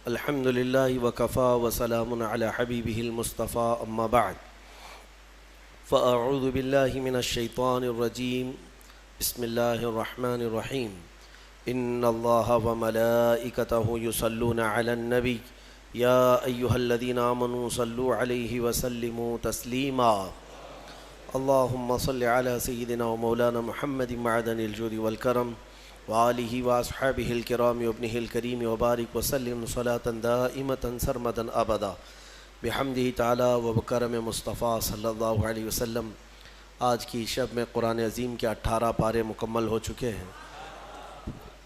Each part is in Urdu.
الحمد لله وكفى وسلام على حبيبه المصطفى أما بعد فأعوذ بالله من الشيطان الرجيم بسم الله الرحمن الرحيم إن الله وملائكته يصلون على النبي يا أيها الذين آمنوا صلوا عليه وسلموا تسليما اللهم صل على سيدنا ومولانا محمد معدن الجود والكرم وآلہ وأصحابہ الکرام وابنہ الکریم وبارک وسلم صلاة دائمة سرمدا ابدا بحمدہ تعالی وبکرم مصطفیٰ صلی اللہ علیہ وسلم۔ آج کی شب میں قرآن عظیم کے 18 پارے مکمل ہو چکے ہیں۔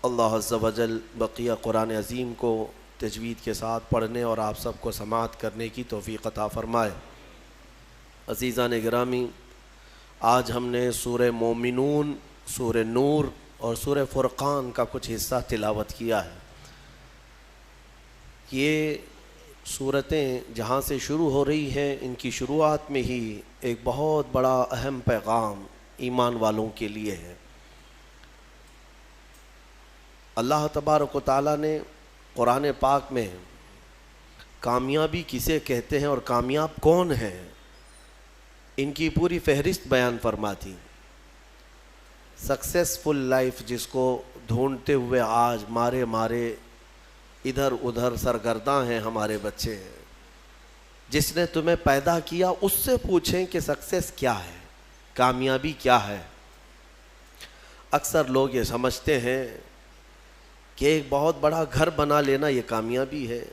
اللہ عز و جل بقیہ قرآن عظیم کو تجوید کے ساتھ پڑھنے اور آپ سب کو سماعت کرنے کی توفیق عطا فرمائے۔ عزیزان گرامی، آج ہم نے سورہ مومنون، سورہ نور اور سورہ فرقان کا کچھ حصہ تلاوت کیا ہے۔ یہ سورتیں جہاں سے شروع ہو رہی ہیں، ان کی شروعات میں ہی ایک بہت بڑا اہم پیغام ایمان والوں کے لیے ہے۔ اللہ تبارک و تعالیٰ نے قرآن پاک میں کامیابی کسے کہتے ہیں اور کامیاب کون ہیں، ان کی پوری فہرست بیان فرماتی۔ سکسیسفل لائف جس کو ڈھونڈتے ہوئے آج مارے ادھر ادھر سرگرداں ہیں ہمارے بچے، جس نے تمہیں پیدا کیا اس سے پوچھیں کہ سکسیس کیا ہے، کامیابی کیا ہے۔ اکثر لوگ یہ سمجھتے ہیں کہ ایک بہت بڑا گھر بنا لینا یہ کامیابی ہے،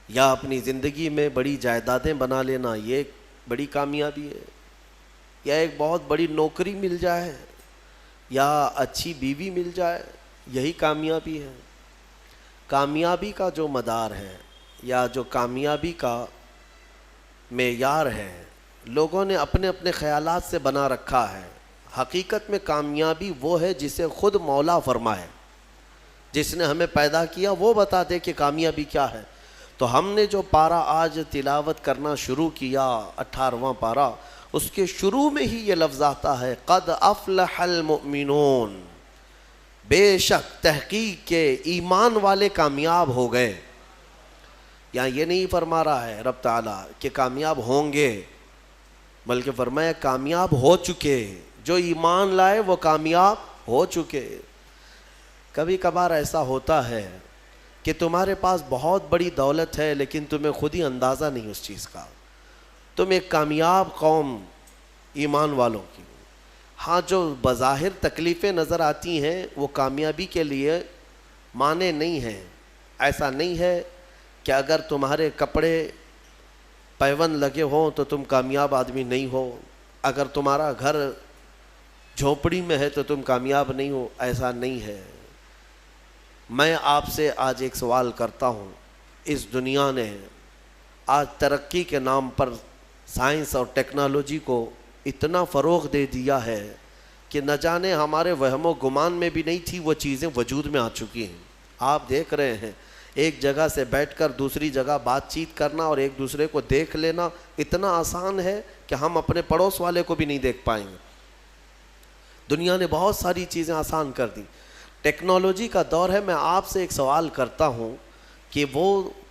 یا اپنی زندگی میں بڑی جائیدادیں بنا لینا یہ ایک بڑی کامیابی ہے، یا ایک بہت بڑی نوکری مل جائے، یا اچھی بیوی مل جائے، یہی کامیابی ہے۔ کامیابی کا جو مدار ہے یا جو کامیابی کا معیار ہے، لوگوں نے اپنے اپنے خیالات سے بنا رکھا ہے۔ حقیقت میں کامیابی وہ ہے جسے خود مولا فرمائے، جس نے ہمیں پیدا کیا وہ بتا دے کہ کامیابی کیا ہے۔ تو ہم نے جو پارہ آج تلاوت کرنا شروع کیا، 18واں پارہ، اس کے شروع میں ہی یہ لفظ آتا ہے، قد افلح المؤمنون، بے شک تحقیق کے ایمان والے کامیاب ہو گئے۔ یہاں یہ نہیں فرما رہا ہے رب تعالیٰ کہ کامیاب ہوں گے، بلکہ فرمایا کامیاب ہو چکے، جو ایمان لائے وہ کامیاب ہو چکے۔ کبھی کبھار ایسا ہوتا ہے کہ تمہارے پاس بہت بڑی دولت ہے لیکن تمہیں خود ہی اندازہ نہیں اس چیز کا۔ تم ایک کامیاب قوم ایمان والوں کی، ہاں جو بظاہر تکلیفیں نظر آتی ہیں وہ کامیابی کے لیے معنی نہیں ہیں۔ ایسا نہیں ہے کہ اگر تمہارے کپڑے پیون لگے ہوں تو تم کامیاب آدمی نہیں ہو، اگر تمہارا گھر جھونپڑی میں ہے تو تم کامیاب نہیں ہو، ایسا نہیں ہے۔ میں آپ سے آج ایک سوال کرتا ہوں، اس دنیا نے آج ترقی کے نام پر سائنس اور ٹیکنالوجی کو اتنا فروغ دے دیا ہے کہ نہ جانے ہمارے وہم و گمان میں بھی نہیں تھی وہ چیزیں وجود میں آ چکی ہیں۔ آپ دیکھ رہے ہیں ایک جگہ سے بیٹھ کر دوسری جگہ بات چیت کرنا اور ایک دوسرے کو دیکھ لینا اتنا آسان ہے کہ ہم اپنے پڑوس والے کو بھی نہیں دیکھ پائیں گے۔ دنیا نے بہت ساری چیزیں آسان کر دی، ٹیکنالوجی کا دور ہے۔ میں آپ سے ایک سوال کرتا ہوں کہ وہ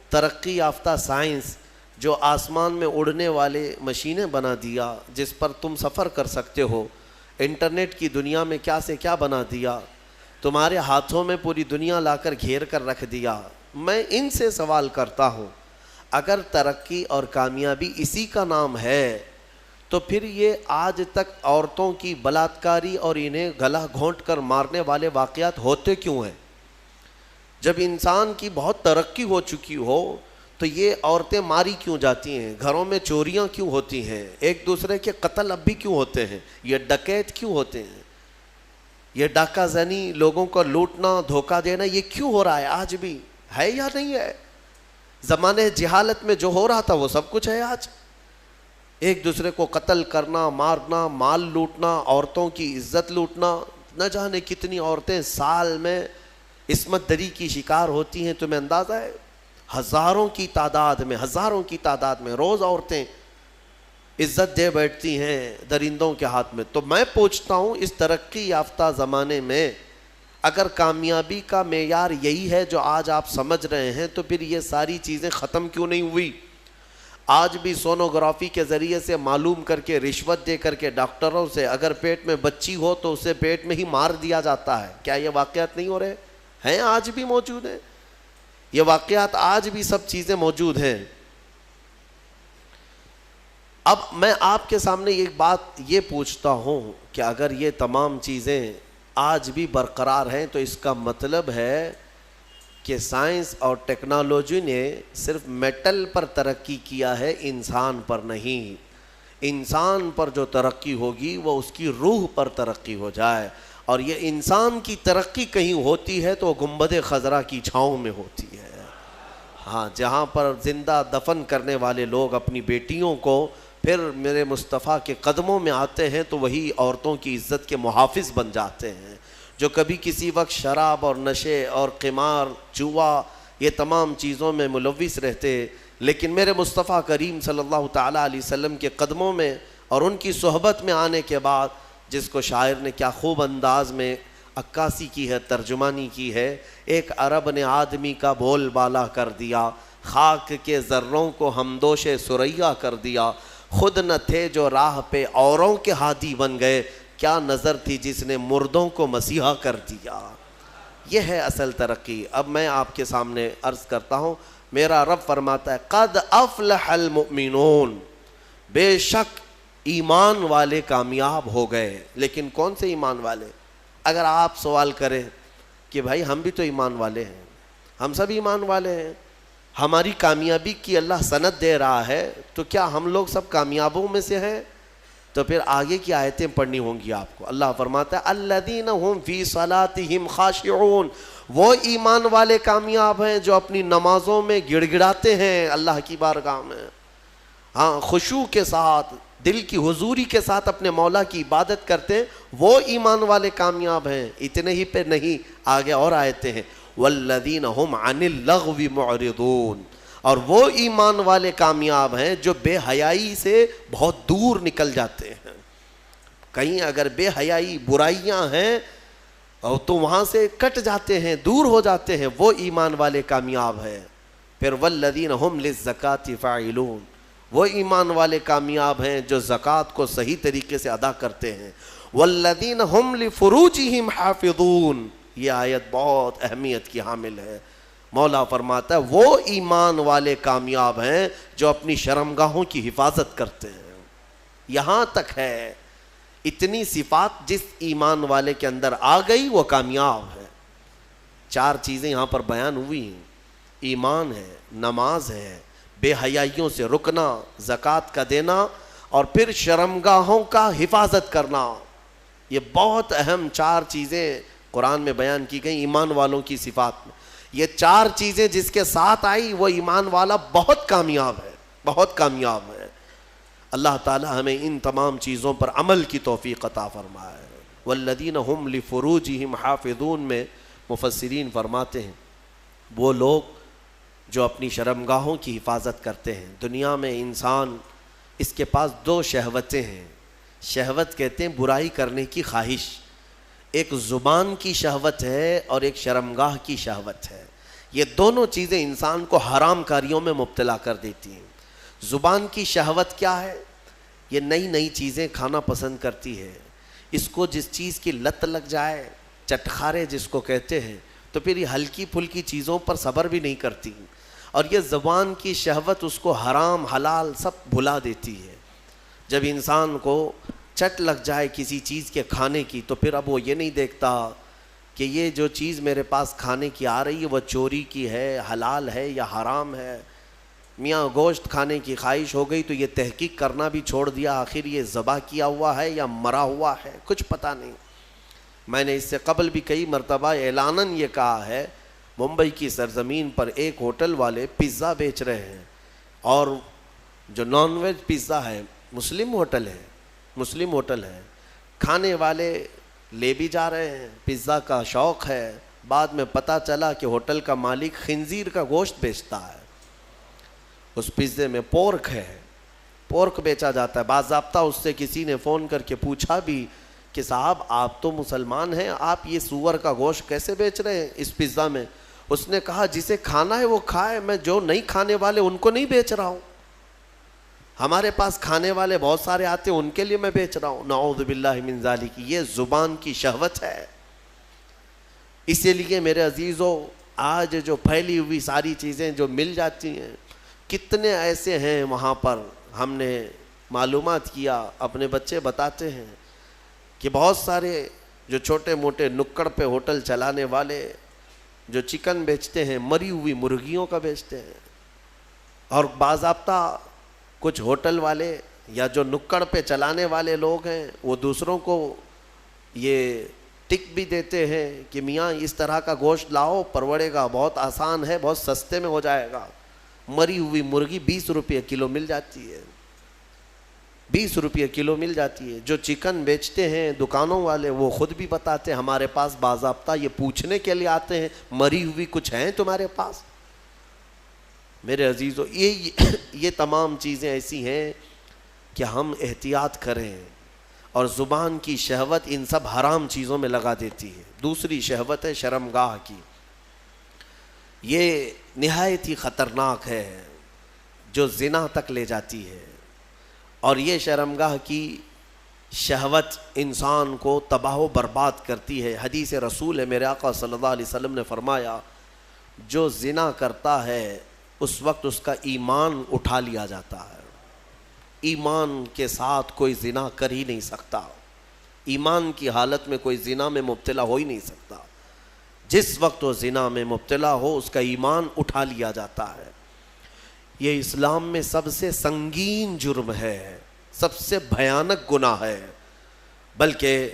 ترقی یافتہ سائنس جو آسمان میں اڑنے والے مشینیں بنا دیا، جس پر تم سفر کر سکتے ہو، انٹرنیٹ کی دنیا میں کیا سے کیا بنا دیا، تمہارے ہاتھوں میں پوری دنیا لا کر گھیر کر رکھ دیا۔ میں ان سے سوال کرتا ہوں، اگر ترقی اور کامیابی اسی کا نام ہے تو پھر یہ آج تک عورتوں کی بلاత్కాری اور انہیں گلا گھونٹ کر مارنے والے واقعات ہوتے کیوں ہیں؟ جب انسان کی بہت ترقی ہو چکی ہو تو یہ عورتیں ماری کیوں جاتی ہیں، گھروں میں چوریاں کیوں ہوتی ہیں، ایک دوسرے کے قتل اب بھی کیوں ہوتے ہیں، یہ ڈکیت کیوں ہوتے ہیں، یہ ڈاکہ زنی، لوگوں کو لوٹنا، دھوکہ دینا، یہ کیوں ہو رہا ہے؟ آج بھی ہے یا نہیں ہے؟ زمانے جہالت میں جو ہو رہا تھا وہ سب کچھ ہے آج۔ ایک دوسرے کو قتل کرنا، مارنا، مال لوٹنا، عورتوں کی عزت لوٹنا، نہ جانے کتنی عورتیں سال میں عصمت دری کی شکار ہوتی ہیں، تمہیں اندازہ ہے؟ ہزاروں کی تعداد میں روز عورتیں عزت دے بیٹھتی ہیں درندوں کے ہاتھ میں۔ تو میں پوچھتا ہوں، اس ترقی یافتہ زمانے میں اگر کامیابی کا معیار یہی ہے جو آج آپ سمجھ رہے ہیں تو پھر یہ ساری چیزیں ختم کیوں نہیں ہوئی؟ آج بھی سونوگرافی کے ذریعے سے معلوم کر کے، رشوت دے کر کے ڈاکٹروں سے اگر پیٹ میں بچی ہو تو اسے پیٹ میں ہی مار دیا جاتا ہے۔ کیا یہ واقعات نہیں ہو رہے ہیں؟ آج بھی موجود ہیں یہ واقعات، آج بھی سب چیزیں موجود ہیں۔ اب میں آپ کے سامنے ایک بات یہ پوچھتا ہوں کہ اگر یہ تمام چیزیں آج بھی برقرار ہیں تو اس کا مطلب ہے کہ سائنس اور ٹیکنالوجی نے صرف میٹل پر ترقی کیا ہے، انسان پر نہیں۔ انسان پر جو ترقی ہوگی وہ اس کی روح پر ترقی ہو جائے، اور یہ انسان کی ترقی کہیں ہوتی ہے تو گنبد خضرا کی چھاؤں میں ہوتی ہے۔ ہاں، جہاں پر زندہ دفن کرنے والے لوگ اپنی بیٹیوں کو پھر میرے مصطفیٰ کے قدموں میں آتے ہیں تو وہی عورتوں کی عزت کے محافظ بن جاتے ہیں، جو کبھی کسی وقت شراب اور نشے اور قمار، جوا، یہ تمام چیزوں میں ملوث رہتے، لیکن میرے مصطفیٰ کریم صلی اللہ تعالیٰ علیہ وسلم کے قدموں میں اور ان کی صحبت میں آنے کے بعد، جس کو شاعر نے کیا خوب انداز میں عکاسی کی ہے، ترجمانی کی ہے، ایک عرب نے آدمی کا بول بالا کر دیا، خاک کے ذروں کو ہمدوش ثریا کر دیا، خود نہ تھے جو راہ پہ اوروں کے ہادی بن گئے، کیا نظر تھی جس نے مردوں کو مسیحا کر دیا۔ یہ ہے اصل ترقی۔ اب میں آپ کے سامنے عرض کرتا ہوں، میرا رب فرماتا ہے قد افلح المؤمنون، بے شک ایمان والے کامیاب ہو گئے۔ لیکن کون سے ایمان والے؟ اگر آپ سوال کریں کہ بھائی ہم بھی تو ایمان والے ہیں، ہم سب ایمان والے ہیں، ہماری کامیابی کی اللہ سند دے رہا ہے، تو کیا ہم لوگ سب کامیابوں میں سے ہیں؟ تو پھر آگے کی آیتیں پڑھنی ہوں گی آپ کو۔ اللہ فرماتا ہے الذین هم فی صلاتہم خاشعون، وہ ایمان والے کامیاب ہیں جو اپنی نمازوں میں گڑ گڑاتے ہیں اللہ کی بارگاہ میں، ہاں خشوع کے ساتھ، دل کی حضوری کے ساتھ اپنے مولا کی عبادت کرتے ہیں، وہ ایمان والے کامیاب ہیں۔ اتنے ہی پہ نہیں، آگے اور آیتیں ہیں والذین هم عن اللغو معرضون، اور وہ ایمان والے کامیاب ہیں جو بے حیائی سے بہت دور نکل جاتے ہیں۔ کہیں اگر بے حیائی، برائیاں ہیں تو وہاں سے کٹ جاتے ہیں، دور ہو جاتے ہیں، وہ ایمان والے کامیاب ہیں۔ پھر والذین هم للزکاة فاعلون، وہ ایمان والے کامیاب ہیں جو زکوٰۃ کو صحیح طریقے سے ادا کرتے ہیں۔ والذین هم لفروجہم حافظون، یہ آیت بہت اہمیت کی حامل ہے۔ مولا فرماتا ہے وہ ایمان والے کامیاب ہیں جو اپنی شرمگاہوں کی حفاظت کرتے ہیں۔ یہاں تک ہے، اتنی صفات جس ایمان والے کے اندر آ گئی وہ کامیاب ہے۔ 4 چیزیں یہاں پر بیان ہوئی ہیں، ایمان ہے، نماز ہے، بے حیائیوں سے رکنا، زکوٰۃ کا دینا، اور پھر شرمگاہوں کا حفاظت کرنا۔ یہ بہت اہم 4 چیزیں قرآن میں بیان کی گئی ایمان والوں کی صفات میں۔ یہ 4 چیزیں جس کے ساتھ آئی وہ ایمان والا بہت کامیاب ہے، بہت کامیاب ہے۔ اللہ تعالی ہمیں ان تمام چیزوں پر عمل کی توفیق عطا فرمائے۔ والذین هم لفروجہم حافظون میں مفسرین فرماتے ہیں وہ لوگ جو اپنی شرمگاہوں کی حفاظت کرتے ہیں۔ دنیا میں انسان، اس کے پاس 2 شہوتیں ہیں۔ شہوت کہتے ہیں برائی کرنے کی خواہش، ایک زبان کی شہوت ہے اور ایک شرمگاہ کی شہوت ہے۔ یہ دونوں چیزیں انسان کو حرام کاریوں میں مبتلا کر دیتی ہیں۔ زبان کی شہوت کیا ہے؟ یہ نئی نئی چیزیں کھانا پسند کرتی ہے، اس کو جس چیز کی لت لگ جائے، چٹخارے جس کو کہتے ہیں، تو پھر یہ ہلکی پھلکی چیزوں پر صبر بھی نہیں کرتی، اور یہ زبان کی شہوت اس کو حرام حلال سب بھلا دیتی ہے۔ جب انسان کو چٹ لگ جائے کسی چیز کے کھانے کی تو پھر اب وہ یہ نہیں دیکھتا کہ یہ جو چیز میرے پاس کھانے کی آ رہی ہے وہ چوری کی ہے، حلال ہے یا حرام ہے۔ میاں گوشت کھانے کی خواہش ہو گئی تو یہ تحقیق کرنا بھی چھوڑ دیا، آخر یہ ذبح کیا ہوا ہے یا مرا ہوا ہے، کچھ پتہ نہیں۔ میں نے اس سے قبل بھی کئی مرتبہ اعلاناً یہ کہا ہے، ممبئی کی سرزمین پر ایک ہوٹل والے پیزا بیچ رہے ہیں، اور جو نان ویج پیزا ہے مسلم ہوٹل ہے، کھانے والے لے بھی جا رہے ہیں، پیزا کا شوق ہے۔ بعد میں پتہ چلا کہ ہوٹل کا مالک خنزیر کا گوشت بیچتا ہے، اس پیزے میں پورک ہے، پورک بیچا جاتا ہے۔ باضابطہ اس سے کسی نے فون کر کے پوچھا بھی کہ صاحب آپ تو مسلمان ہیں, آپ یہ سور کا گوشت کیسے بیچ رہے ہیں اس پیزا میں؟ اس نے کہا جسے کھانا ہے وہ کھائے, میں جو نہیں کھانے والے ان کو نہیں بیچ رہا ہوں. ہمارے پاس کھانے والے بہت سارے آتے ہیں, ان کے لیے میں بیچ رہا ہوں. نعوذ باللہ من ذالک. یہ زبان کی شہوت ہے. اسی لیے میرے عزیزو, آج جو پھیلی ہوئی ساری چیزیں جو مل جاتی ہیں, کتنے ایسے ہیں وہاں پر, ہم نے معلومات کیا, اپنے بچے بتاتے ہیں کہ بہت سارے جو چھوٹے موٹے نکڑ پہ ہوٹل چلانے والے جو چکن بیچتے ہیں, مری ہوئی مرغیوں کا بیچتے ہیں. اور باضابطہ کچھ ہوٹل والے یا جو نکڑ پہ چلانے والے لوگ ہیں وہ دوسروں کو یہ ٹک بھی دیتے ہیں کہ میاں اس طرح کا گوشت لاؤ, پروڑے گا, بہت آسان ہے, بہت سستے میں ہو جائے گا. مری ہوئی مرغی 20 روپے کلو مل جاتی ہے, 20 روپے کلو مل جاتی ہے. جو چکن بیچتے ہیں دکانوں والے وہ خود بھی بتاتے ہیں, ہمارے پاس باضابطہ یہ پوچھنے کے لیے آتے ہیں, مری ہوئی کچھ ہیں تمہارے پاس؟ میرے عزیزو, یہ تمام چیزیں ایسی ہیں کہ ہم احتیاط کریں. اور زبان کی شہوت ان سب حرام چیزوں میں لگا دیتی ہے. دوسری شہوت ہے شرمگاہ کی. یہ نہایت ہی خطرناک ہے, جو زنا تک لے جاتی ہے. اور یہ شرمگاہ کی شہوت انسان کو تباہ و برباد کرتی ہے. حدیث رسول ہے, میرے آقا صلی اللہ علیہ وسلم نے فرمایا, جو زنا کرتا ہے اس وقت اس کا ایمان اٹھا لیا جاتا ہے. ایمان کے ساتھ کوئی زنا کر ہی نہیں سکتا, ایمان کی حالت میں کوئی زنا میں مبتلا ہو ہی نہیں سکتا. جس وقت وہ زنا میں مبتلا ہو اس کا ایمان اٹھا لیا جاتا ہے. یہ اسلام میں سب سے سنگین جرم ہے, سب سے بھیانک گناہ ہے. بلکہ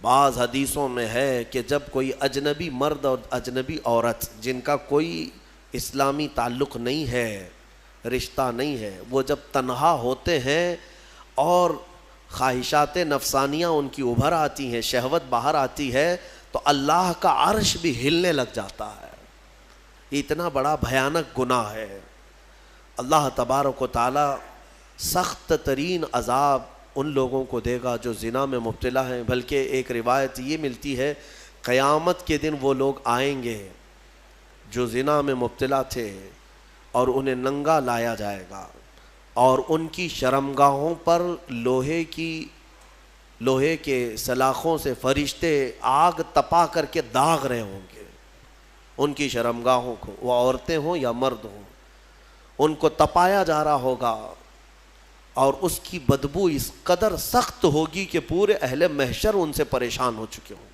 بعض حدیثوں میں ہے کہ جب کوئی اجنبی مرد اور اجنبی عورت جن کا کوئی اسلامی تعلق نہیں ہے, رشتہ نہیں ہے, وہ جب تنہا ہوتے ہیں اور خواہشات نفسانیہ ان کی ابھر آتی ہیں, شہوت باہر آتی ہے, تو اللہ کا عرش بھی ہلنے لگ جاتا ہے. یہ اتنا بڑا بھیانک گناہ ہے. اللہ تبارک و تعالی سخت ترین عذاب ان لوگوں کو دے گا جو زنا میں مبتلا ہیں. بلکہ ایک روایت یہ ملتی ہے, قیامت کے دن وہ لوگ آئیں گے جو زنا میں مبتلا تھے اور انہیں ننگا لایا جائے گا, اور ان کی شرمگاہوں پر لوہے کے سلاخوں سے فرشتے آگ تپا کر کے داغ رہے ہوں گے ان کی شرمگاہوں کو, وہ عورتیں ہوں یا مرد ہوں, ان کو تپایا جا رہا ہوگا. اور اس کی بدبو اس قدر سخت ہوگی کہ پورے اہل محشر ان سے پریشان ہو چکے ہوں گے.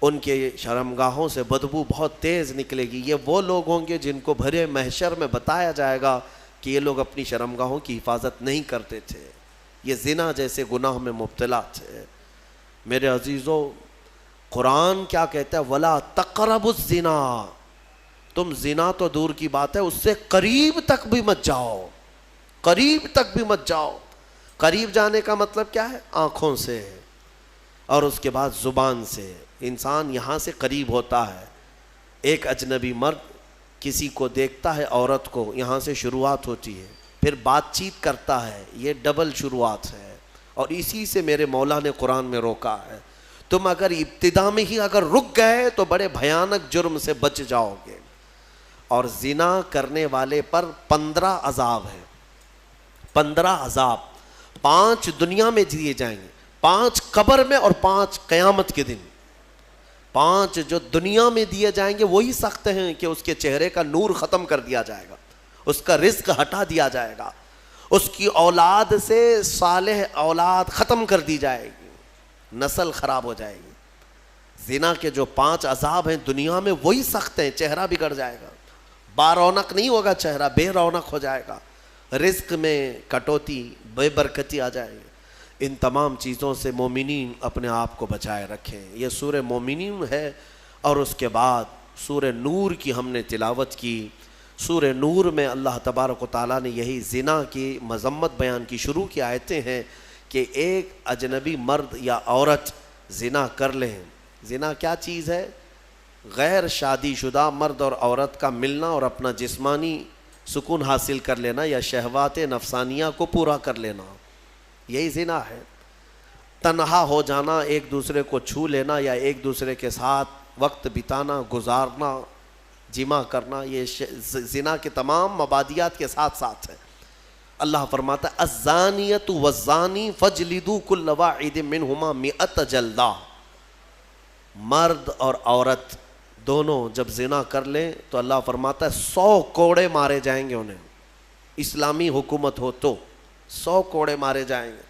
ان کے شرمگاہوں سے بدبو بہت تیز نکلے گی. یہ وہ لوگ ہوں گے جن کو بھرے محشر میں بتایا جائے گا کہ یہ لوگ اپنی شرمگاہوں کی حفاظت نہیں کرتے تھے, یہ زنا جیسے گناہ میں مبتلا تھے. میرے عزیزو, قرآن کیا کہتا ہے, وَلَا تَقْرَبُوا الزِّنَا, تم زنا تو دور کی بات ہے, اس سے قریب تک بھی مت جاؤ, قریب تک بھی مت جاؤ. قریب جانے کا مطلب کیا ہے؟ آنکھوں سے اور اس کے بعد زبان سے. انسان یہاں سے قریب ہوتا ہے. ایک اجنبی مرد کسی کو دیکھتا ہے, عورت کو, یہاں سے شروعات ہوتی ہے, پھر بات چیت کرتا ہے, یہ ڈبل شروعات ہے. اور اسی سے میرے مولا نے قرآن میں روکا ہے. تم اگر ابتدا میں ہی اگر رک گئے تو بڑے بھیانک جرم سے بچ جاؤ گے. اور زنا کرنے والے پر 15 عذاب ہیں, 15 عذاب, 5 دنیا میں دیے جائیں گے, 5 قبر میں اور 5 قیامت کے دن. 5 جو دنیا میں دیے جائیں گے وہی سخت ہیں کہ اس کے چہرے کا نور ختم کر دیا جائے گا, اس کا رزق ہٹا دیا جائے گا, اس کی اولاد سے صالح اولاد ختم کر دی جائے گی, نسل خراب ہو جائے گی. زنا کے جو 5 عذاب ہیں دنیا میں وہی سخت ہیں. چہرہ بگڑ جائے گا, بارونق نہیں ہوگا چہرہ, بے رونق ہو جائے گا, رزق میں کٹوتی, بے برکتی آ جائے گی. ان تمام چیزوں سے مومنین اپنے آپ کو بچائے رکھیں. یہ سورہ مومنین ہے. اور اس کے بعد سورہ نور کی ہم نے تلاوت کی. سورہ نور میں اللہ تبارک و تعالیٰ نے یہی زنا کی مذمت بیان کی. شروع کی آیتیں ہیں کہ ایک اجنبی مرد یا عورت زنا کر لیں. زنا کیا چیز ہے؟ غیر شادی شدہ مرد اور عورت کا ملنا اور اپنا جسمانی سکون حاصل کر لینا یا شہوات نفسانیہ کو پورا کر لینا, یہی زنا ہے. تنہا ہو جانا، ایک دوسرے کو چھو لینا یا ایک دوسرے کے ساتھ وقت بتانا، گزارنا، جمع کرنا، یہ زنا کے تمام مبادیات کے ساتھ ساتھ ہے۔ اللہ فرماتا ہے الزانیۃ والزانی فاجلدوا کل واحد منہما 100 جلدہ، مرد اور عورت دونوں جب زنا کر لیں تو اللہ فرماتا ہے 100 کوڑے مارے جائیں گے انہیں، اسلامی حکومت ہو تو 100 کوڑے مارے جائیں گے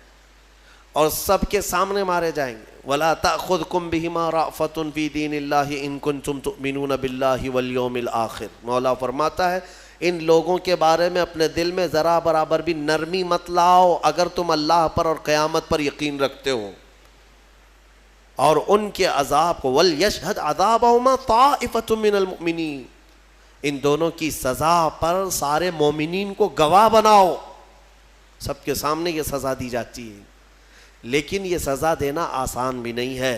اور سب کے سامنے مارے جائیں گے۔ وَلَا تَأْخُذْكُمْ بِهِمَا رَأْفَةٌ فِي دِينِ اللَّهِ إِن كُنتُمْ تُؤْمِنُونَ بِاللَّهِ وَالْيَوْمِ الْآخِرِ۔ مولا فرماتا ہے ان لوگوں کے بارے میں اپنے دل میں ذرا برابر بھی نرمی مت لاؤ اگر تم اللہ پر اور قیامت پر یقین رکھتے ہو، اور ان کے عذاب کو وَلْيَشْهَدْ عَذَابَهُمَا طَائِفَةٌ مِّنَ الْمُؤْمِنِينَ، ان دونوں کی سزا پر سارے مومنین کو گواہ بناؤ۔ سب کے سامنے یہ سزا دی جاتی ہے، لیکن یہ سزا دینا آسان بھی نہیں ہے۔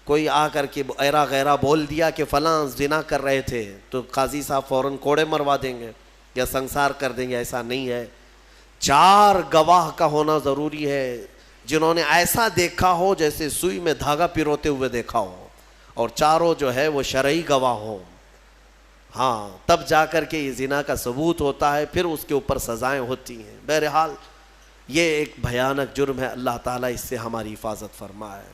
کوئی آ کر کے ایرا غیرہ بول دیا کہ فلاں زنا کر رہے تھے تو قاضی صاحب فوراً کوڑے مروا دیں گے یا سنسار کر دیں گے، ایسا نہیں ہے۔ 4 گواہ کا ہونا ضروری ہے جنہوں نے ایسا دیکھا ہو جیسے سوئی میں دھاگا پیروتے ہوئے دیکھا ہو، اور چاروں جو ہے وہ شرعی گواہ ہوں، ہاں تب جا کر کے یہ زنا کا ثبوت ہوتا ہے، پھر اس کے اوپر سزائیں ہوتی ہیں۔ بہرحال یہ ایک بھیانک جرم ہے، اللہ تعالیٰ اس سے ہماری حفاظت فرمائے۔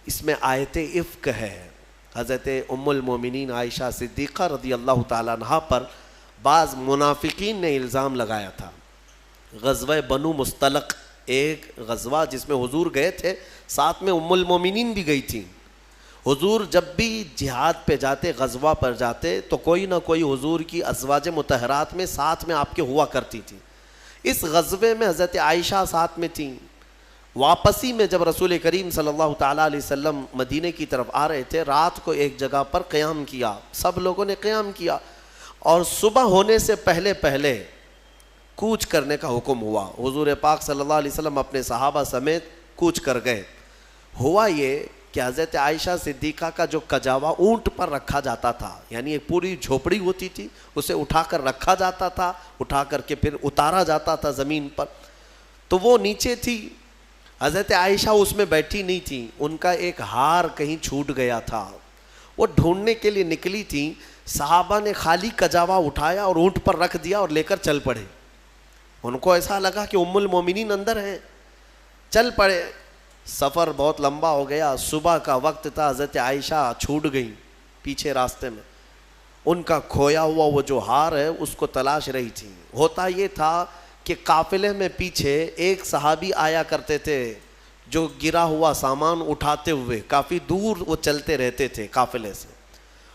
اس میں آیت افک ہے، حضرت ام المومنین عائشہ صدیقہ رضی اللہ تعالیٰ عنہ پر بعض منافقین نے الزام لگایا تھا۔ غزوہ بنو مستلق ایک غزوہ جس میں حضور گئے تھے، ساتھ میں ام المومنین بھی گئی تھیں۔ حضور جب بھی جہاد پہ جاتے، غزوہ پر جاتے، تو کوئی نہ کوئی حضور کی ازواج مطہرات میں ساتھ میں آپ کے ہوا کرتی تھی۔ اس غزوے میں حضرت عائشہ ساتھ میں تھیں۔ واپسی میں جب رسول کریم صلی اللہ تعالیٰ علیہ وسلم مدینے کی طرف آ رہے تھے، رات کو ایک جگہ پر قیام کیا، سب لوگوں نے قیام کیا، اور صبح ہونے سے پہلے پہلے کوچ کرنے کا حکم ہوا۔ حضور پاک صلی اللہ علیہ وسلم اپنے صحابہ سمیت کوچ کر گئے۔ ہوا یہ کہ حضرت عائشہ صدیقہ کا جو کجاوا اونٹ پر رکھا جاتا تھا، یعنی ایک پوری جھوپڑی ہوتی تھی، اسے اٹھا کر رکھا جاتا تھا، اٹھا کر کے پھر اتارا جاتا تھا زمین پر، تو وہ نیچے تھی۔ حضرت عائشہ اس میں بیٹھی نہیں تھی، ان کا ایک ہار کہیں چھوٹ گیا تھا، وہ ڈھونڈنے کے لیے نکلی تھی۔ صحابہ نے خالی کجاوا اٹھایا اور اونٹ پر رکھ دیا اور لے کر چل پڑے۔ ان کو ایسا لگا کہ ام المومنین اندر ہیں، چل پڑے۔ سفر بہت لمبا ہو گیا، صبح کا وقت تھا، حضرت عائشہ چھوٹ گئی پیچھے راستے میں۔ ان کا کھویا ہوا وہ جو ہار ہے اس کو تلاش رہی تھی۔ ہوتا یہ تھا کہ قافلے میں پیچھے ایک صحابی آیا کرتے تھے جو گرا ہوا سامان اٹھاتے ہوئے، کافی دور وہ چلتے رہتے تھے قافلے سے۔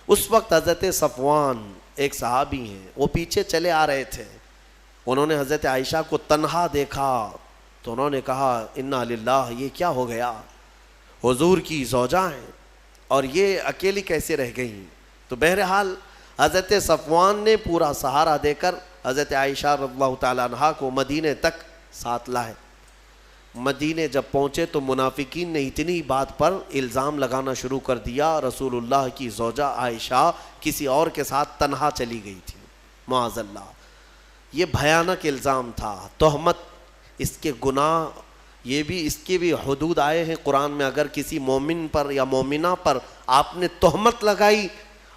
اس وقت حضرت صفوان ایک صحابی ہیں، وہ پیچھے چلے آ رہے تھے۔ انہوں نے حضرت عائشہ کو تنہا دیکھا تو انہوں نے کہا انا للہ، یہ کیا ہو گیا، حضور کی زوجہ ہیں اور یہ اکیلی کیسے رہ گئی۔ تو بہرحال حضرت صفوان نے پورا سہارا دے کر حضرت عائشہ رضی اللہ تعالیٰ عنہ کو مدینے تک ساتھ لائے۔ مدینے جب پہنچے تو منافقین نے اتنی بات پر الزام لگانا شروع کر دیا، رسول اللہ کی زوجہ عائشہ کسی اور کے ساتھ تنہا چلی گئی تھی، معاذ اللہ۔ یہ بھیانک الزام تھا، تہمت، اس کے گناہ، یہ بھی اس کے بھی حدود آئے ہیں قرآن میں۔ اگر کسی مومن پر یا مومنہ پر آپ نے تہمت لگائی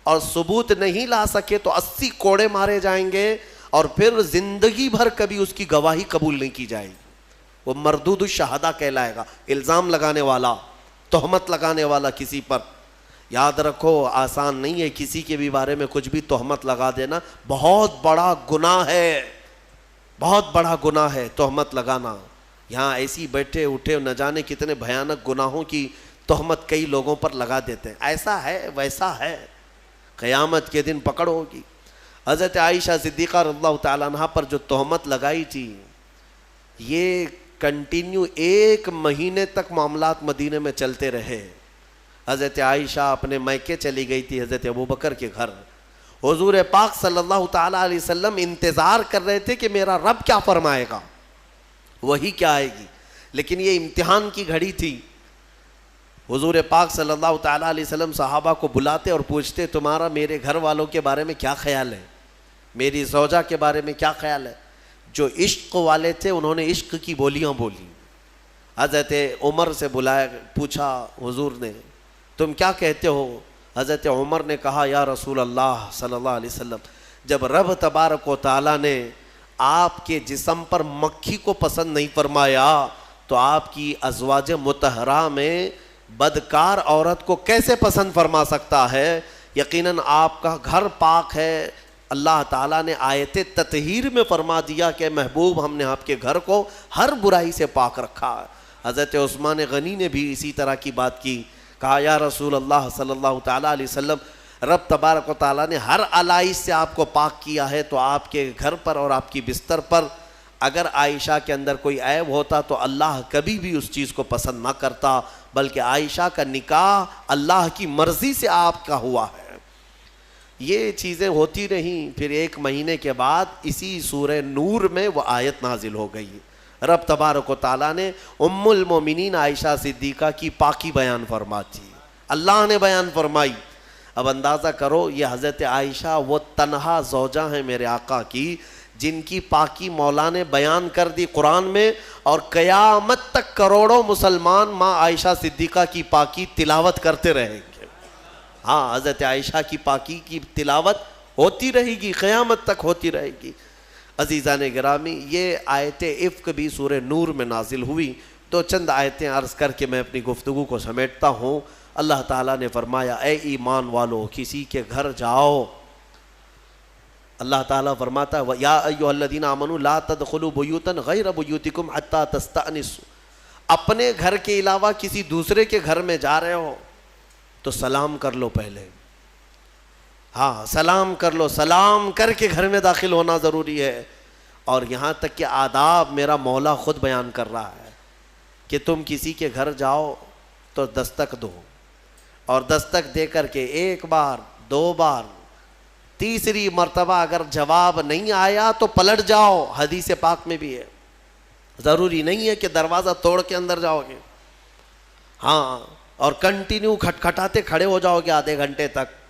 اور ثبوت نہیں لا سکے تو 80 کوڑے مارے جائیں گے، اور پھر زندگی بھر کبھی اس کی گواہی قبول نہیں کی جائے گی۔ وہ مردود الشہداء کہلائے گا، الزام لگانے والا، تہمت لگانے والا کسی پر۔ یاد رکھو آسان نہیں ہے کسی کے بھی بارے میں کچھ بھی تہمت لگا دینا، بہت بڑا گناہ ہے، بہت بڑا گناہ ہے تہمت لگانا۔ یہاں ایسی بیٹھے اٹھے نہ جانے کتنے بھیانک گناہوں کی تہمت کئی لوگوں پر لگا دیتے ہیں، ایسا ہے ویسا ہے، قیامت کے دن پکڑ ہوگی۔ حضرت عائشہ صدیقہ رضی اللہ تعالیٰ عنہ پر جو تہمت لگائی تھی، یہ کنٹینیو 1 مہینے تک معاملات مدینے میں چلتے رہے۔ حضرت عائشہ اپنے میکے چلی گئی تھی، حضرت ابوبکر کے گھر۔ حضور پاک صلی اللہ تعالیٰ علیہ وسلم انتظار کر رہے تھے کہ میرا رب کیا فرمائے گا، وہی کیا آئے گی، لیکن یہ امتحان کی گھڑی تھی۔ حضور پاک صلی اللہ تعالیٰ علیہ وسلم صحابہ کو بلاتے اور پوچھتے تمہارا میرے گھر والوں کے بارے میں کیا خیال ہے، میری زوجہ کے بارے میں کیا خیال ہے۔ جو عشق والے تھے انہوں نے عشق کی بولیاں بولی، حضرت عمر سے بلایا، پوچھا حضور نے تم کیا کہتے ہو؟ حضرت عمر نے کہا یا رسول اللہ صلی اللہ علیہ وسلم، جب رب تبارک و تعالیٰ نے آپ کے جسم پر مکھی کو پسند نہیں فرمایا تو آپ کی ازواج مطہرہ میں بدکار عورت کو کیسے پسند فرما سکتا ہے؟ یقیناً آپ کا گھر پاک ہے، اللہ تعالیٰ نے آیت تطہیر میں فرما دیا کہ محبوب ہم نے آپ کے گھر کو ہر برائی سے پاک رکھا ہے۔ حضرت عثمان غنی نے بھی اسی طرح کی بات کی، کہا یا رسول اللہ صلی اللہ تعالیٰ علیہ وسلم، رب تبارک و تعالیٰ نے ہر علائش سے آپ کو پاک کیا ہے، تو آپ کے گھر پر اور آپ کی بستر پر اگر عائشہ کے اندر کوئی عیب ہوتا تو اللہ کبھی بھی اس چیز کو پسند نہ کرتا، بلکہ عائشہ کا نکاح اللہ کی مرضی سے آپ کا ہوا ہے۔ یہ چیزیں ہوتی رہیں، پھر 1 مہینے کے بعد اسی سورہ نور میں وہ آیت نازل ہو گئی، رب تبارک و تعالیٰ نے ام المومنین عائشہ صدیقہ کی پاکی بیان فرماتی، اللہ نے بیان فرمائی۔ اب اندازہ کرو یہ حضرت عائشہ وہ تنہا زوجہ ہیں میرے آقا کی جن کی پاکی مولا نے بیان کر دی قرآن میں، اور قیامت تک کروڑوں مسلمان ماں عائشہ صدیقہ کی پاکی تلاوت کرتے رہیں گے۔ ہاں، حضرت عائشہ کی پاکی کی تلاوت ہوتی رہے گی، قیامت تک ہوتی رہے گی۔ عزیزان گرامی، یہ آیت عفق بھی سورہ نور میں نازل ہوئی، تو چند آیتیں عرض کر کے میں اپنی گفتگو کو سمیٹتا ہوں۔ اللہ تعالیٰ نے فرمایا اے ایمان والو کسی کے گھر جاؤ، اللہ تعالیٰ فرماتا ہے یا ایھا الذین آمنوا لا تدخلوا بیوتا غیر بیوتکم حتی تستأنسوا، اپنے گھر کے علاوہ کسی دوسرے کے گھر میں جا رہے ہو تو سلام کر لو پہلے، ہاں سلام کر لو، سلام کر کے گھر میں داخل ہونا ضروری ہے۔ اور یہاں تک کہ آداب میرا مولا خود بیان کر رہا ہے کہ تم کسی کے گھر جاؤ تو دستک دو، اور دستک دے کر کے 1 بار 2 بار 3ری مرتبہ اگر جواب نہیں آیا تو پلٹ جاؤ، حدیث پاک میں بھی ہے، ضروری نہیں ہے کہ دروازہ توڑ کے اندر جاؤ گے، ہاں اور کنٹینیو کھٹکھٹاتے کھڑے ہو جاؤ گے آدھے گھنٹے تک،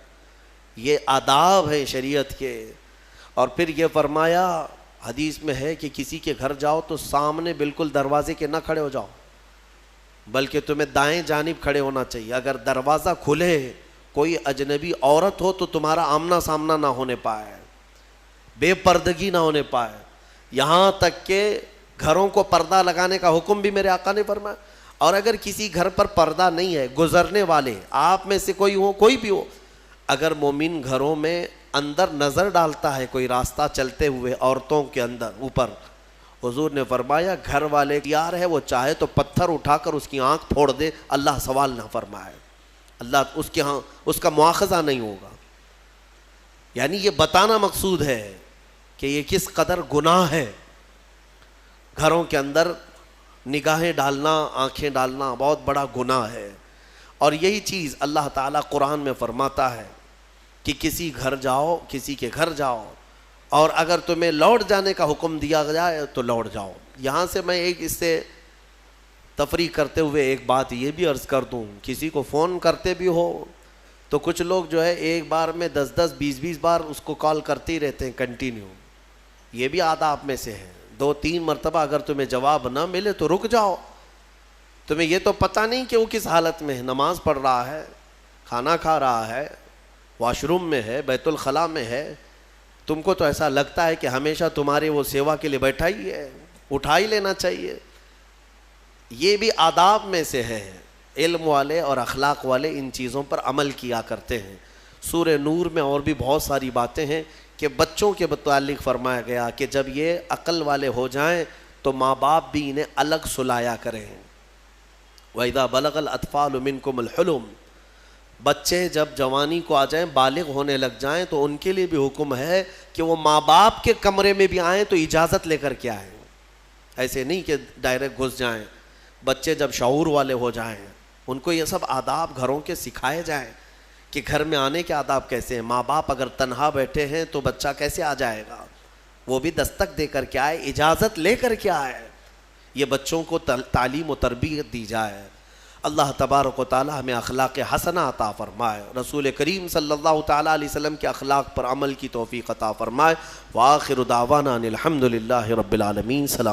یہ آداب ہیں شریعت کے۔ اور پھر یہ فرمایا حدیث میں ہے کہ کسی کے گھر جاؤ تو سامنے بالکل دروازے کے نہ کھڑے ہو جاؤ، بلکہ تمہیں دائیں جانب کھڑے ہونا چاہیے۔ اگر دروازہ کھلے کوئی اجنبی عورت ہو تو تمہارا آمنا سامنا نہ ہونے پائے، بے پردگی نہ ہونے پائے، یہاں تک کہ گھروں کو پردہ لگانے کا حکم بھی میرے آقا نے فرمایا۔ اور اگر کسی گھر پر پردہ نہیں ہے، گزرنے والے آپ میں سے کوئی ہو، کوئی بھی ہو، اگر مومن گھروں میں اندر نظر ڈالتا ہے کوئی راستہ چلتے ہوئے عورتوں کے اندر اوپر، حضور نے فرمایا گھر والے تیار ہے، وہ چاہے تو پتھر اٹھا کر اس کی آنکھ پھوڑ دے، اللہ سوال نہ فرمائے، اللہ اس کے ہاں اس کا مواخذہ نہیں ہوگا۔ یعنی یہ بتانا مقصود ہے کہ یہ کس قدر گناہ ہے، گھروں کے اندر نگاہیں ڈالنا، آنکھیں ڈالنا بہت بڑا گناہ ہے۔ اور یہی چیز اللہ تعالیٰ قرآن میں فرماتا ہے کہ کسی گھر جاؤ، کسی کے گھر جاؤ، اور اگر تمہیں لوٹ جانے کا حکم دیا جائے تو لوٹ جاؤ۔ یہاں سے میں ایک اس سے تفریح کرتے ہوئے ایک بات یہ بھی عرض کر دوں، کسی کو فون کرتے بھی ہو تو کچھ لوگ جو ہے ایک بار میں 10 20 بار اس کو کال کرتے ہی رہتے ہیں کنٹینیو، یہ بھی آداب میں سے ہے۔ 2-3 مرتبہ اگر تمہیں جواب نہ ملے تو رک جاؤ، تمہیں یہ تو پتہ نہیں کہ وہ کس حالت میں ہے، نماز پڑھ رہا ہے، کھانا کھا رہا ہے، واش روم میں ہے، بیت الخلاء میں ہے، تم کو تو ایسا لگتا ہے کہ ہمیشہ تمہارے وہ سیوا کے لیے بیٹھا ہی ہے، اٹھا ہی لینا چاہیے۔ یہ بھی آداب میں سے ہے، علم والے اور اخلاق والے ان چیزوں پر عمل کیا کرتے ہیں۔ سورہ نور میں اور بھی بہت ساری باتیں ہیں کہ بچوں کے متعلق فرمایا گیا کہ جب یہ عقل والے ہو جائیں تو ماں باپ بھی انہیں الگ سلایا کریں۔ وَإِذَا بَلَغَ الْأَطْفَالُ مِنْكُمُ الْحُلُمَ، بچے جب جوانی کو آ جائیں، بالغ ہونے لگ جائیں، تو ان کے لیے بھی حکم ہے کہ وہ ماں باپ کے کمرے میں بھی آئیں تو اجازت لے کر کے آئیں، ایسے نہیں کہ ڈائریکٹ گھس جائیں۔ بچے جب شعور والے ہو جائیں ان کو یہ سب آداب گھروں کے سکھائے جائیں کہ گھر میں آنے کے آداب کیسے ہیں۔ ماں باپ اگر تنہا بیٹھے ہیں تو بچہ کیسے آ جائے گا، وہ بھی دستک دے کر کے آئے، اجازت لے کر کے آئے، یہ بچوں کو تعلیم و تربیت دی جائے۔ اللہ تبارک و تعالی ہمیں اخلاق حسنہ عطا فرمائے، رسول کریم صلی اللہ تعالیٰ علیہ وسلم کے اخلاق پر عمل کی توفیق عطا فرمائے۔ وآخر دعوانا ان الحمد للہ رب العالمین۔ سلام۔